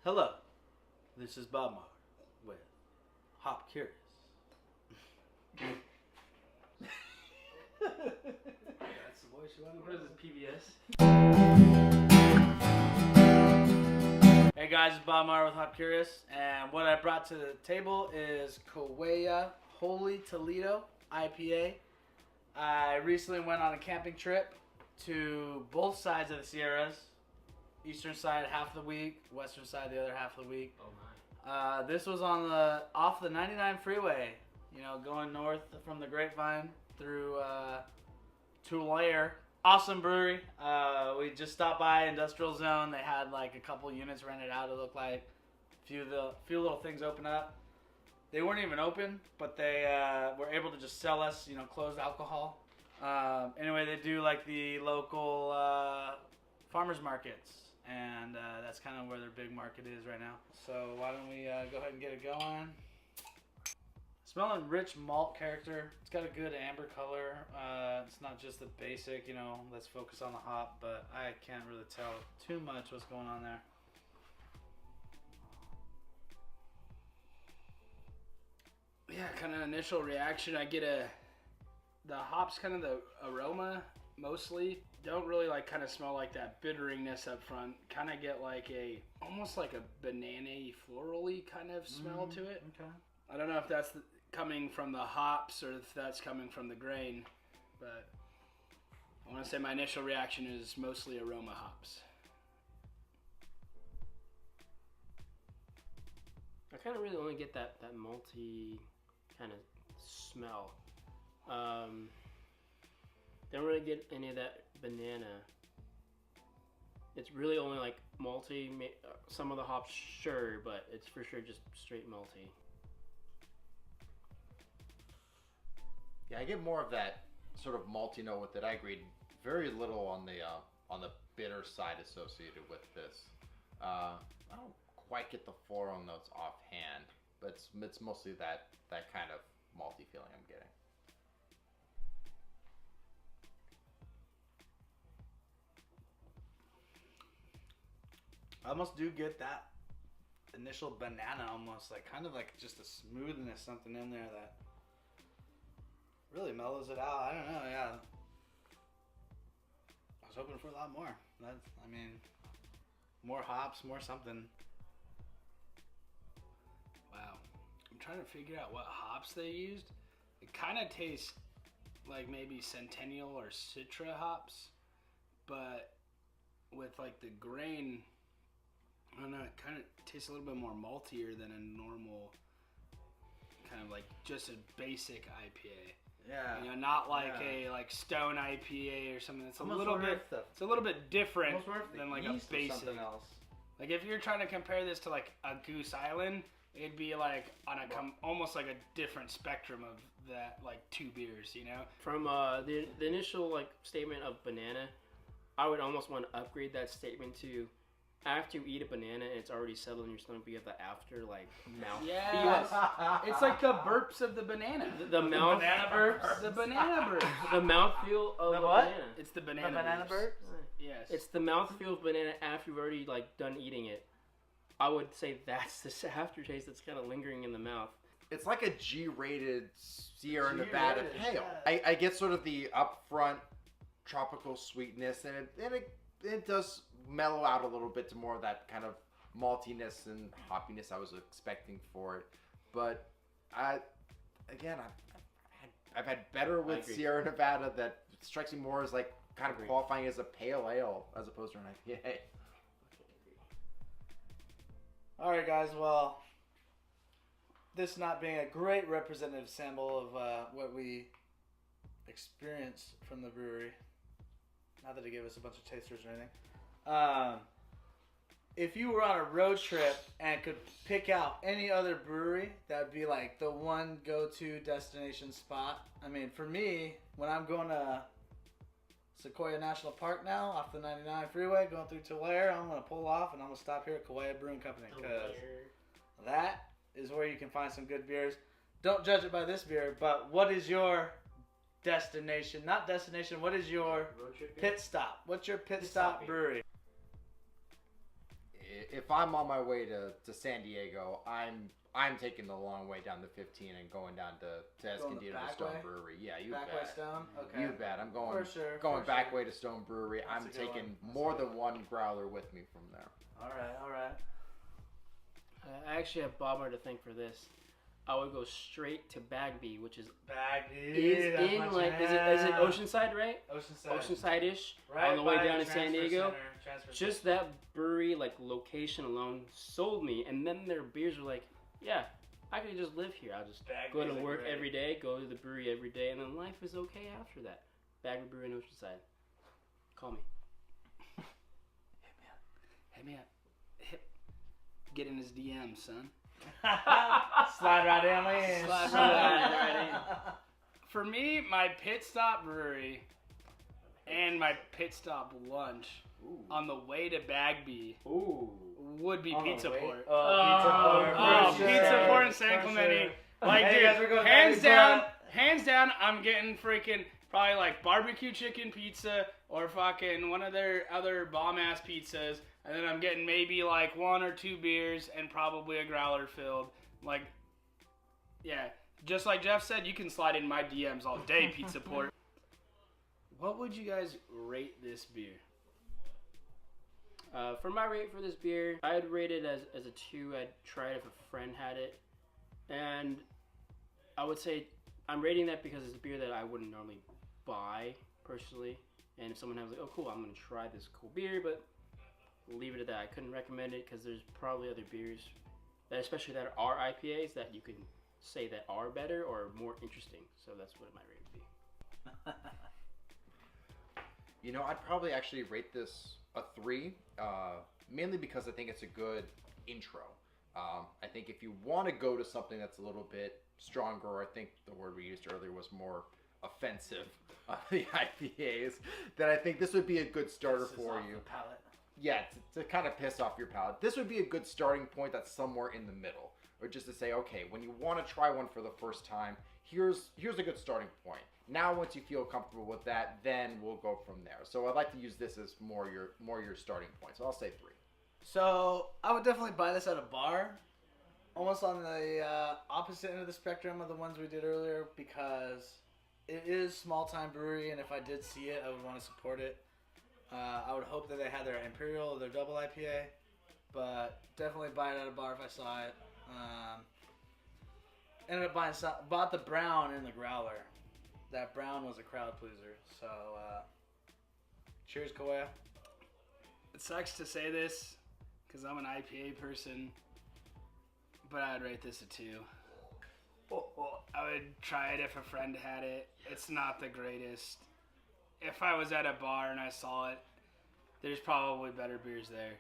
Hello, this is Bob Marr with HopCurious. That's the voice you want to. What is this, PBS? Hey guys, it's Bob Marr with HopCurious, and what I brought to the table is Kaweah Holy Toledo IPA. I recently went on a camping trip to both sides of the Sierras. Eastern side half the week, western side the other half of the week. Oh my. This was off the 99 freeway, going north from the Grapevine through Tulare. Awesome brewery. We just stopped by Industrial Zone. They had like a couple units rented out. It looked like a few little things open up. They weren't even open, but they were able to just sell us, closed alcohol. Anyway, they do like the local farmers markets. And that's kind of where their big market is right now. So why don't we go ahead and get it going. Smelling rich malt character. It's got a good amber color. It's not just the basic, let's focus on the hop, but I can't really tell too much what's going on there. Yeah, kind of initial reaction. I get the hops, kind of the aroma mostly. Don't really kind of smell like that bitteriness up front. Kind of get almost like a banana-y, floral-y kind of smell to it. Okay. I don't know if that's coming from the hops or if that's coming from the grain, but I want to say my initial reaction is mostly aroma hops. I kind of really only get that malty kind of smell. Don't really get any of that banana. It's really only malty. Some of the hops, sure, but it's for sure just straight malty. Yeah, I get more of that sort of malty note with it. I agree. Very little on the bitter side associated with this. I don't quite get the floral notes offhand, but it's mostly that kind of malty feeling I'm getting. I almost do get that initial banana almost, kind of just a smoothness, something in there that really mellows it out. I don't know, yeah. I was hoping for a lot more. More hops, more something. Wow. I'm trying to figure out what hops they used. It kind of tastes like maybe Centennial or Citra hops, but with the grain, I don't know, it kind of tastes a little bit more maltier than a normal kind of just a basic IPA. Yeah. Not a Stone IPA or something. It's a Almost little bit. It's a little bit different than a basic. Something else. If you're trying to compare this to a Goose Island, it'd be on almost a different spectrum of that two beers. From the initial statement of banana, I would almost want to upgrade that statement to after you eat a banana and it's already settled in your stomach, but you have the after mouth. Yeah, it's like the burps of the banana. The mouth banana burps. The banana burps. The mouthfeel of The a what? banana. It's the banana. The banana burps? Yes. It's the mouthfeel of banana after you've already done eating it. I would say that's the aftertaste that's kind of lingering in the mouth. It's like a G-rated Sierra Nevada pale. Yeah. I get sort of the upfront tropical sweetness, and it does mellow out a little bit to more of that kind of maltiness and hoppiness I was expecting for it. But I've had better with Sierra Nevada that strikes me more as kind of qualifying as a pale ale as opposed to an IPA. All right, guys. Well, this not being a great representative sample of what we experienced from the brewery, not that it gave us a bunch of tasters or anything. If you were on a road trip and could pick out any other brewery, that would be the one go-to destination spot. For me, when I'm going to Sequoia National Park now, off the 99 freeway, going through Tulare, I'm going to pull off and I'm going to stop here at Kaweah Brewing Company, because that is where you can find some good beers. Don't judge it by this beer, but what is your destination? Not destination, what is your pit stop? What's your pit stop brewery? if I'm on my way to San Diego, I'm taking the long way down to 15 and going down to Escondido to Stone Brewery. Yeah, you Back way bet. Stone? Okay. You bet. I'm going For back sure. way to Stone Brewery. That's I'm a good taking one. more than one growler with me from there. All right. I actually have Bobber to thank for this. I would go straight to Bagby, which is Bagby. is in like is it Oceanside, right? Oceanside. Oceanside-ish, Right on the way by down the to San transfer Diego. center, transfer Just station. that brewery like location alone sold me, and then their beers were like, yeah, I could just live here. I'll just go to Bagby's work great. every day, go to the brewery every day, and then life is okay after that. Bagby Brewery in Oceanside. Call me. Hit me up. Get in his DM, son. Slide right down in. Slide right in. For me, my pit stop brewery and my pit stop lunch on the way to Bagby would be Pizza Port. Pizza Port in San Clemente. Like, Hey, guys, we're dude, going hands down, I'm getting freaking probably like barbecue chicken pizza or fucking one of their other bomb ass pizzas, and then I'm getting maybe like 1 or 2 beers and probably a growler filled. Like, yeah, just like Jeff said, you can slide in my DMs all day, Pizza Port. What would you guys rate this beer? For my rate for this beer, I'd rate it as a 2. I'd try it if a friend had it. And I would say I'm rating that because it's a beer that I wouldn't normally buy personally. And if someone has like, oh cool, I'm going to try this cool beer, but leave it at that. I couldn't recommend it because there's probably other beers, especially that are IPAs, that you can say that are better or more interesting. So that's what my rate would be. You know, I'd probably actually rate this a 3, mainly because I think it's a good intro. I think if you want to go to something that's a little bit stronger, or I think the word we used earlier was more offensive, the IPAs, then I think this would be a good starter for you. Yeah, to kind of piss off your palate. This would be a good starting point that's somewhere in the middle. Or just to say, okay, when you want to try one for the first time, here's a good starting point. Now, once you feel comfortable with that, then we'll go from there. So I'd like to use this as more your starting point. So I'll say 3. So I would definitely buy this at a bar, almost on the opposite end of the spectrum of the ones we did earlier, because it is small time brewery, and if I did see it, I would want to support it. I would hope that they had their Imperial or their double IPA, but definitely buy it at a bar if I saw it. Ended up bought the brown in the growler. That brown was a crowd pleaser. So cheers, Kaweah. It sucks to say this because I'm an IPA person, but I would rate this a 2. I would try it if a friend had it. It's not the greatest. If I was at a bar and I saw it, there's probably better beers there.